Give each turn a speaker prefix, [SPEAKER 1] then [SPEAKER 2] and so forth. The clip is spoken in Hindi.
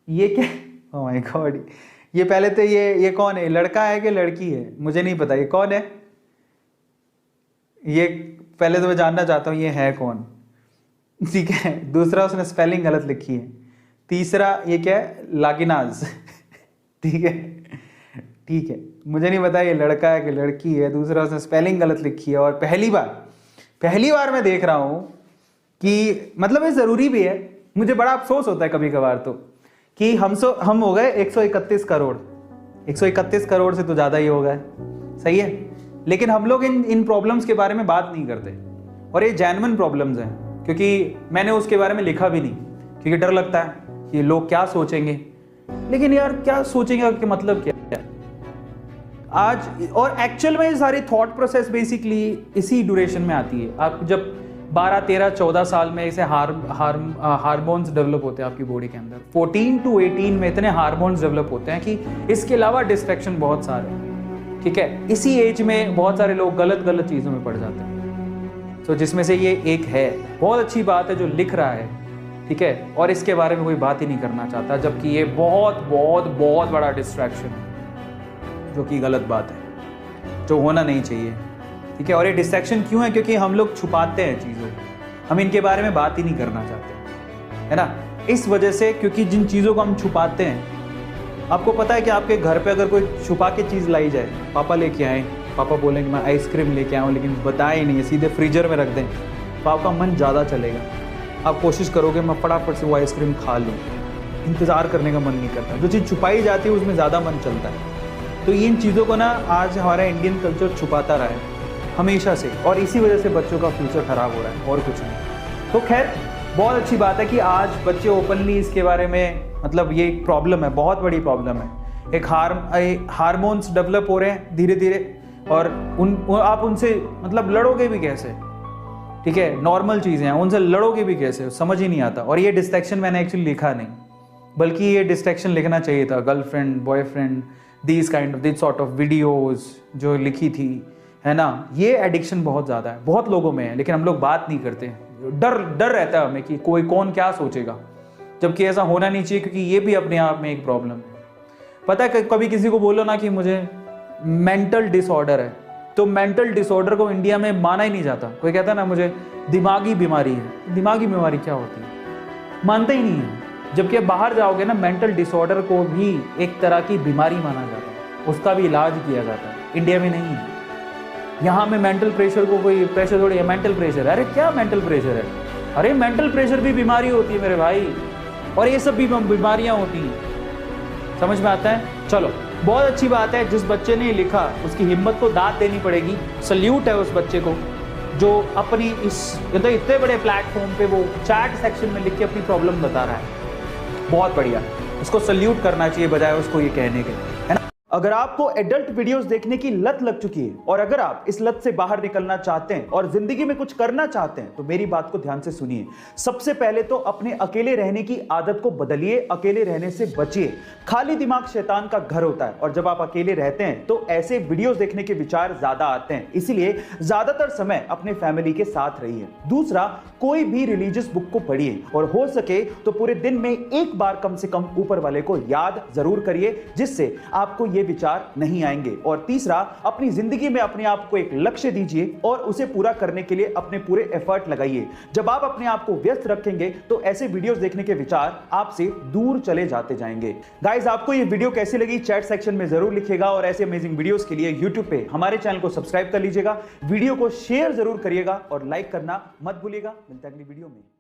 [SPEAKER 1] ये क्या, ओह माय गॉड, ये पहले तो ये कौन है, लड़का है कि लड़की है, मुझे नहीं पता ये कौन है। ये पहले तो मैं जानना चाहता हूँ ये है कौन, ठीक है। दूसरा उसने स्पेलिंग गलत लिखी है। तीसरा ये क्या है, लागिनाज ठीक है, ठीक है, मुझे नहीं पता ये लड़का है कि लड़की है। दूसरा उसने स्पेलिंग गलत लिखी है। और पहली बार मैं देख रहा हूँ कि मतलब ये ज़रूरी भी है, मुझे बड़ा अफसोस होता है कभी कभार तो कि हम हो गए 131 करोड़, 131 करोड़ से तो ज़्यादा ही हो गए, सही है। लेकिन हम लोग इन प्रॉब्लम्स के बारे में बात नहीं करते, और ये जेन्युइन प्रॉब्लम्स हैं। क्योंकि मैंने उसके बारे में लिखा भी नहीं, क्योंकि डर लगता है कि लोग क्या सोचेंगे। लेकिन यार क्या सोचेंगे कि मतलब क्या है आज, और एक्चुअल में ये सारी थॉट प्रोसेस बेसिकली इसी ड्यूरेशन में आती है। आप जब 12, 13, 14 साल में इसे हार्मोन्स डेवलप होते हैं आपकी बॉडी के अंदर। 14 to 18 में इतने हार्मोन्स डेवलप होते हैं कि इसके अलावा डिस्ट्रैक्शन बहुत सारे हैं, ठीक है। इसी एज में बहुत सारे लोग गलत चीज़ों में पड़ जाते हैं। तो जिसमें से ये एक है। बहुत अच्छी बात है जो लिख रहा है, ठीक है, और इसके बारे में कोई बात ही नहीं करना चाहता, जबकि ये बहुत बड़ा डिस्ट्रैक्शन है, जो कि गलत बात है, जो होना नहीं चाहिए, ठीक है। और ये डिस्ट्रैक्शन क्यों है? क्योंकि हम लोग छुपाते हैं चीज़ों को, हम इनके बारे में बात ही नहीं करना चाहते, है ना। इस वजह से, क्योंकि जिन चीज़ों को हम छुपाते हैं, आपको पता है कि आपके घर पे अगर कोई छुपा के चीज़ लाई जाए, पापा लेके आए, पापा बोलेंगे मैं आइसक्रीम लेके आऊँ, लेकिन बताए नहीं, सीधे फ्रीजर में रख दें, तो आपका मन ज़्यादा चलेगा। आप कोशिश करोगे मैं फटाफट से वो आइसक्रीम खा लूँ, इंतज़ार करने का मन नहीं करता। जो चीज़ छुपाई जाती है उसमें ज़्यादा मन चलता है। तो इन चीज़ों को ना आज हमारा इंडियन कल्चर छुपाता रहा है हमेशा से, और इसी वजह से बच्चों का फ्यूचर ख़राब हो रहा है, और कुछ नहीं। तो खैर बहुत अच्छी बात है कि आज बच्चे ओपनली इसके बारे में, मतलब ये एक प्रॉब्लम है, बहुत बड़ी प्रॉब्लम है। एक हार्मोन्स डेवलप हो रहे हैं धीरे धीरे, और आप उनसे मतलब लड़ोगे भी कैसे, ठीक है। नॉर्मल चीज़ें हैं, उनसे लड़ोगे भी कैसे, समझ ही नहीं आता। और ये डिस्ट्रैक्शन मैंने एक्चुअली लिखा नहीं, बल्कि ये डिस्ट्रैक्शन लिखना चाहिए था। Girlfriend, boyfriend, this sort of videos जो लिखी थी, है ना। ये एडिक्शन बहुत ज़्यादा है, बहुत लोगों में है, लेकिन हम लोग बात नहीं करते। डर रहता है हमें कि कोई कौन क्या सोचेगा, जबकि ऐसा होना नहीं चाहिए, क्योंकि ये भी अपने आप में एक प्रॉब्लम है। पता है कभी किसी को बोलो ना कि मुझे मेंटल डिसऑर्डर है, तो मेंटल डिसऑर्डर को इंडिया में माना ही नहीं जाता। कोई कहता है ना मुझे दिमागी बीमारी है, दिमागी बीमारी क्या होती है, मानते ही नहीं है। जबकि अब बाहर जाओगे ना, मेंटल डिसऑर्डर को भी एक तरह की बीमारी माना जाता है, उसका भी इलाज किया जाता है। इंडिया में नहीं है। यहाँ में मेंटल प्रेशर को कोई प्रेशर थोड़ी है, मेंटल प्रेशर, अरे क्या मेंटल प्रेशर है, अरे मेंटल प्रेशर भी बीमारी होती है मेरे भाई, और ये सब भी बीमारियाँ होती हैं, समझ में आता है। चलो बहुत अच्छी बात है, जिस बच्चे ने लिखा उसकी हिम्मत को दाद देनी पड़ेगी। सल्यूट है उस बच्चे को जो अपनी इस इतने बड़े प्लेटफॉर्म पे वो चैट सेक्शन में लिख के अपनी प्रॉब्लम बता रहा है। बहुत बढ़िया, उसको सल्यूट करना चाहिए बजाय उसको ये कहने के, है ना। अगर आपको एडल्ट वीडियोस देखने की लत लग चुकी है, और अगर आप इस लत से बाहर निकलना चाहते हैं और जिंदगी में कुछ करना चाहते हैं, तो मेरी बात को ध्यान से सुनिए। सबसे पहले तो अपने अकेले रहने की आदत को बदलिए, अकेले रहने से बचिए। खाली दिमाग शैतान का घर होता है, और जब आप अकेले रहते हैं तो ऐसे वीडियोस देखने के विचार ज्यादा आते हैं। इसलिए ज्यादातर समय अपने फैमिली के साथ रहिए। दूसरा, कोई भी रिलीजियस बुक को पढ़िए, और हो सके तो पूरे दिन में एक बार कम से कम ऊपर वाले को याद जरूर करिए, जिससे आपको ये विचार नहीं आएंगे। और तीसरा, अपनी जिंदगी में अपने आप को एक लक्ष्य दीजिए और उसे पूरा करने के लिए अपने पूरे एफर्ट लगाइए। जब आप अपने आप को व्यस्त रखेंगे तो ऐसे वीडियोस देखने के विचार आपसे दूर चले जाते जाएंगे। गाइस, आपको ये वीडियो कैसी लगी चैट सेक्शन में जरूर लिखिएगा, और ऐसे अमेजिंग वीडियोस के लिए यूट्यूब पे हमारे चैनल को सब्सक्राइब कर लीजिएगा, वीडियो को शेयर जरूर करिएगा, और लाइक करना मत भूलिएगा। मिलते हैं अगली वीडियो में।